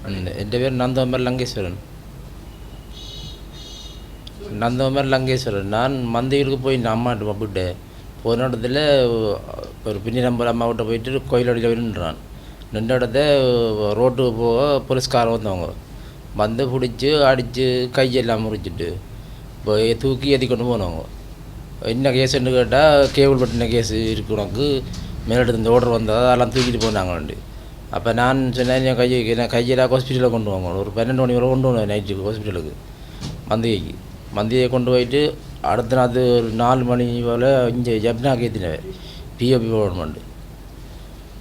എൻ്റെ പേര് നന്ദകുമാർ ലങ്കേശ്വരൻ. நந்தகுமார் லங்கேஸ்வரன். நான் மந்தையூருக்கு போய் அம்மாட்ட பப்பிட்டு போன இடத்துல ஒரு பின்னி நம்பர் அம்மாவிட்ட போயிட்டு கோயிலடியில் நின்றான். நின்ற இடத்த ரோட்டுக்கு போக போலீஸ்காரன் வந்தவங்க வந்து பிடிச்சி அடித்து கையெல்லாம் முறிச்சிட்டு இப்போ தூக்கி ஏற்றி கொண்டு போனவங்க. என்ன கேஸுன்னு கேட்டால் கேபிள் பட்டின கேஸு இருக்கு உனக்கு மேலிடத்து இந்த ஓர்டர் வந்தால் அதெல்லாம் தூக்கிட்டு போனாங்கண்டு. அப்போ நான் சொன்னேன் என் கையெல்லாம் ஹாஸ்பிட்டலில் கொண்டு வாங்க. ஒரு 12 மணி வரை கொண்டு போனேன் நைட்டுக்கு ஹாஸ்பிட்டலுக்கு மந்தியை கொண்டு போயிட்டு அடுத்த நாள் ஒரு 4 மணி போல் இங்கே ஜப்னாக்கு ஏற்றினேன் பிஓபி கவர்மெண்ட்.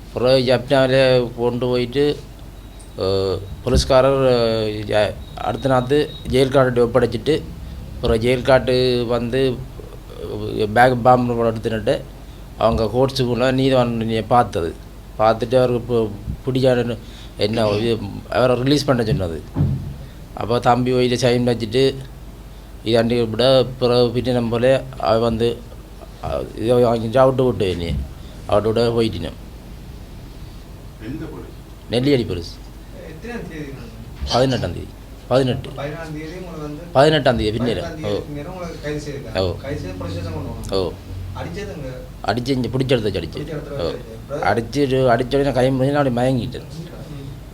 அப்புறம் ஜப்னாவில் கொண்டு போயிட்டு போலீஸ்காரர் அடுத்த நாள் ஜெயில் கார்டு ஒப்படைச்சிட்டு அப்புறம் ஜெயில் கார்டு வந்து பேக் பாம்பு எடுத்துட்டு அவங்க கோர்ட்ஸுக்குள்ள நீதிவான் பார்த்துட்டு அவருக்கு இப்போ பிடிக்காது என்ன அவரை ரிலீஸ் பண்ண சொன்னது. அப்போ தம்பி போயிட்டு சைன் வச்சுட்டு இதாண்டி விட பிறகு பின்னி நம்பல அவ வந்து இதை வாங்கிட்டு அவுட்டு விட்டு நீ அவுட்டு விட போயிட்டினேன். நெல்லியடி போலீஸ் 18ஆம் தேதி 18ஆம் தேதி பின்னேரம். ஓ அடிச்சு இங்கே பிடிச்செடுத்து அடிச்சோடனே கை முடிஞ்சு அப்படி மயங்கிட்டேன்.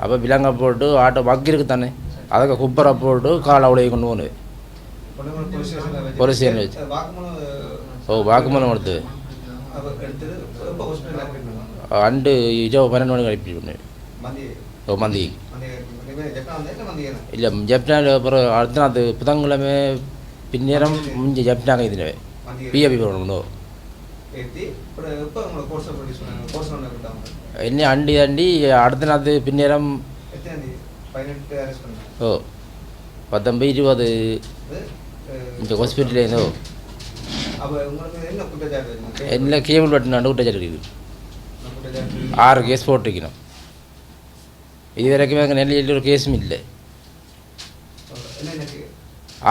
அப்போ விலங்கை போட்டு ஆட்டோ வக்கிருக்கு தானே அதுக்கு குப்பரை போட்டு கால் அவ்வளோ கொண்டு போனது போலீஸ் ஸ்டேஷன் வச்சு. வாக்குமூலம் எடுத்து அண்டு 12 மணிக்கு அனுப்பிட்டு மந்தி இல்லை ஜப்னாவில் அப்புறம் அடுத்த நாள் புதன்கிழமை பின்னேரம் முடிஞ்ச ஜப்னாங்க இதுனவே பிஏபி போடணும். என்ன அண்டி அடுத்த நாள் பின்னேரம் 19 20 இந்த ஹாஸ்பிட்டலேருந்தோ என்ன கேபிள் பட்டினாண்டு குற்றச்சாட்டு இருக்குது. 6 கேஸ் போட்டிருக்கணும். இது வரைக்கும் அங்கே நெல்லையில் ஒரு கேஸும் இல்லை.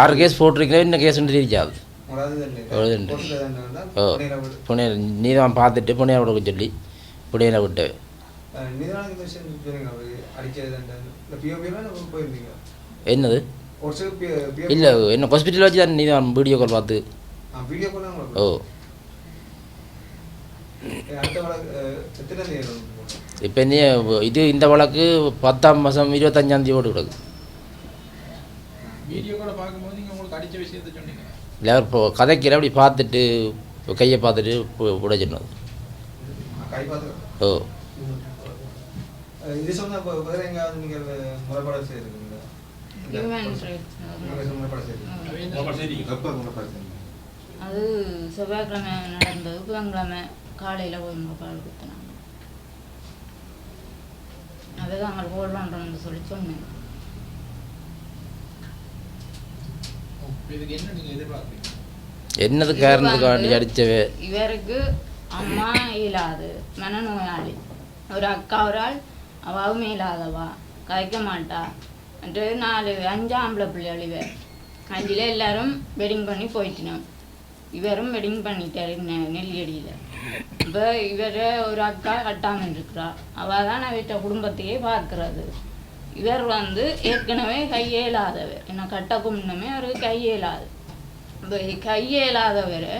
6 கேஸ் போட்டிருக்கணும். இன்னும் கேஸ் ஒன்று தெரியாது. புனே நீதான் பார்த்துட்டு புனே விட சொல்லி புனேல விட்டு என்னது இல்லை என்ன ஹாஸ்பிட்டலில் வச்சு தான் நீதான் வீடியோ கால் பார்த்து. ஓ இப்போ நீ இது இந்த வழக்கு 10ஆம் மாதம் 25ஆம் தேதி ஓட்டு கிடக்கு. இல்லை இப்போ கதைக்கிற அப்படி பார்த்துட்டு கையை பார்த்துட்டு விட சொன்னது. ஓ அது செவ்வாய்க்கிழமை நடந்தது. புதன்கிழமை காலையில் போய் முறைப்பாடு கொடுத்தாங்க. அதை தான் அங்கே போடுறோன்றோம்னு சொல்லி சொன்னேன். என்னது காரணத்துக்கு அடிச்சவே இவருக்கு அம்மா இயலாது மனநோயாளி, ஒரு அக்கா ஒரு ஆள் அவாவும் இயலாதவா கதைக்க மாட்டா. 4-5 ஆம்பளை பிள்ளைகள். இவர் 5ல் எல்லாரும் வெட்டிங் பண்ணி போயிட்டினோம். இவரும் வெட்டிங் பண்ணிட்டாரு நெல்லியடியில். இப்போ இவர் ஒரு அக்கா கட்டாமல் இருக்கிறா. அவள் தான் அவர்கிட்ட குடும்பத்தையே பார்க்குறது. இவர் வந்து ஏற்கனவே கையேலாதவர். என்ன கட்டக்கு முன்னமே அவருக்கு கையேலாது. இப்போ கையேலாதவர்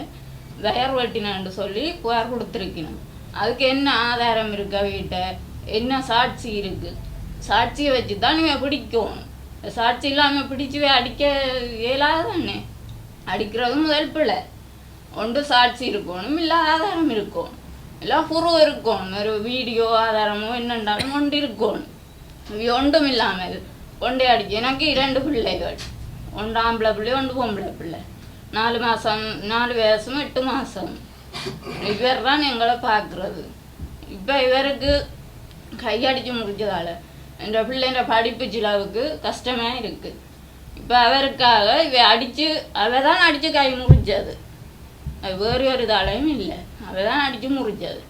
வயர் வெட்டினான்னு சொல்லி புகார் கொடுத்துருக்கணும். அதுக்கு என்ன ஆதாரம் இருக்கா வீட்டை, என்ன சாட்சி இருக்குது? சாட்சியை வச்சு தான் இவன் பிடிக்கணும். சாட்சி இல்லாமல் பிடிச்சி அடிக்க இயலாது தானே. அடிக்கிறது முதல் பிள்ளை. ஒன்று சாட்சி இருக்கணும், இல்லை ஆதாரம் இருக்கணும், இல்லை புருவம் இருக்கணும், ஒரு வீடியோ ஆதாரமோ என்னென்றாலும் ஒன்று இருக்கணும். ஒன்றும் இல்லாமல் கொண்டே அடிக்க. எனக்கு 2 பிள்ளைகள், 1 ஆம்பளை பிள்ளை 1 பொம்பளை பிள்ளை. 4 மாதம் 4 வயசும் 8 மாதம். இவர் தான் எங்களை பார்க்குறது. இப்போ இவருக்கு கையடிச்சு முடிச்சதால் என்ற பிள்ளைன்ற படிப்பு சிலவுக்கு கஷ்டமாக இருக்குது. இப்போ அவருக்காக அவள் தான் அடித்து கை முறிச்சது. அது வேறு ஒரு இதாலையும் இல்லை, அவள் தான் அடித்து முறிச்சது.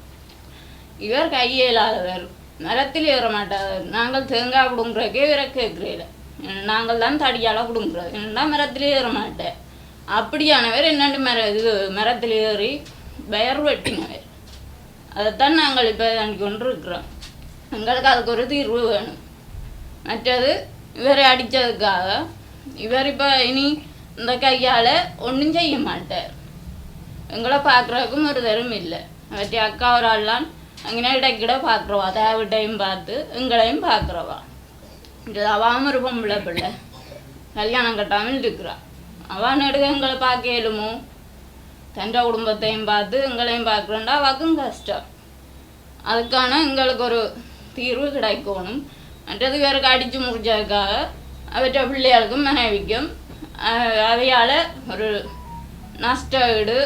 இவர் கையில்லாதவர், மரத்தில் ஏற மாட்டார். நாங்கள் தேங்காய் பிடுங்குறதுக்கே இவரை கேட்குறீல, நாங்கள் தான் தடியால் பிடுங்குறது, என்னடா மரத்தில் ஏற மாட்டேன். அப்படியானவர் என்னென்று மரத்தில் ஏறி வயர் வெட்டினவர். அதைத்தான் நாங்கள் இப்போ கொண்டு இருக்கிறோம். எங்களுக்கு அதுக்கு ஒரு தீர்வு வேணும். மற்றது இவரை அடித்ததுக்காக இவர் இப்போ இனி இந்த கையால் ஒன்றும் செய்ய மாட்டார். எங்களை பார்க்குறதுக்கும் ஒரு தரும் இல்லை. அவற்றை அக்கா ஒரு ஆள்லாம் அங்கே இடைக்கிட பார்க்குறவா, தேவட்டையும் பார்த்து எங்களையும் பார்க்குறவா. அவன் ஒரு பொம்பளை பிள்ளை கல்யாணம் கட்டாமல் இருக்கிறா. அவன் நடுக எங்களை பார்க்க இயலுமோ? தன் குடும்பத்தையும் பார்த்து எங்களையும் பார்க்குறோண்டா அவக்கும் கஷ்டம். அதுக்கான எங்களுக்கு ஒரு தீர்வு கிடைக்கணும். மற்றது வேறுக்கு அடித்து முடிச்சதுக்காக அவற்றை பிள்ளைகளுக்கும் மனைவிக்கும் அவையால் ஒரு நஷ்ட ஈடு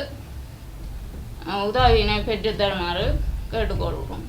உதவியினை பெற்றுத்தருமாறு கேட்டுக்கொள்கிறோம்.